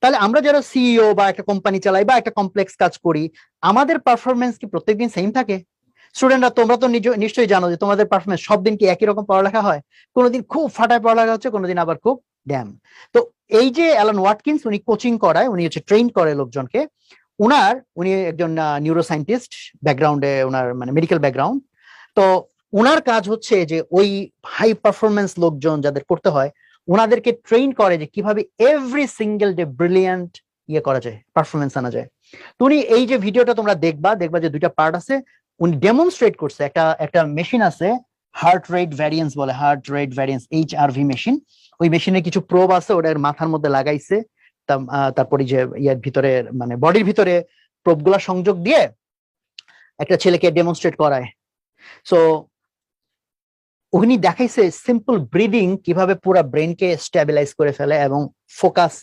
তাহলে আমরা যারা সিইও বা একটা কোম্পানি চালাই বা একটা কমপ্লেক্স কাজ করি, আমাদের পারফরমেন্স কি প্রত্যেকদিন সেম থাকে? স্টুডেন্টরা তোমরা তো নিশ্চয়ই জানো যে তোমাদের পারফরমেন্স সব দিন কি একই রকম পড়ালেখা হয়? কোনোদিন খুব ফাটায় পড়ালেখা হচ্ছে, কোনোদিন আবার খুব ড্যাম। তো এই যে অ্যালান ওয়াটকিন্স, উনি কোচিং করায়, উনি হচ্ছে ট্রেন করে লোকজনকে। উনি একজন নিউরো সায়েন্টিস্ট ব্যাকগ্রাউন্ডে, ওনার মানে মেডিকেল ব্যাকগ্রাউন্ড। তো ওনার কাজ হচ্ছে যে ওই হাই পারফরমেন্স লোকজন যাদের করতে হয়, ওনাদেরকে ট্রেন করে যে কিভাবে এভরি সিঙ্গেল ডে ব্রিলিয়ান্ট করা যায়, পারফরমেন্স আনা যায়। তো উনি এই যে ভিডিওটা তোমরা দেখবা যে দুইটা পার্ট আছে, উনি ডেমনস্ট্রেট করছে। একটা মেশিন আছে, হার্ট রেট ভ্যারিয়েন্স বলে, heart rate variance, HRV machine. ওই মেশিনে কিছু প্রোব আছে, ওটার মাথার মধ্যে লাগাইছে। তারপরে যে ইয়ার ভিতরে মানে বডির ভিতরে প্রোব গুলা সংযোগ দিয়ে একটা ছেলেকে ডেমনস্ট্রেট করায়। সো উনি দেখাইছে সিম্পল ব্রিদিং কিভাবে পুরো ব্রেনকে স্টেবিলাইজ করে ফেলে এবং ফোকাস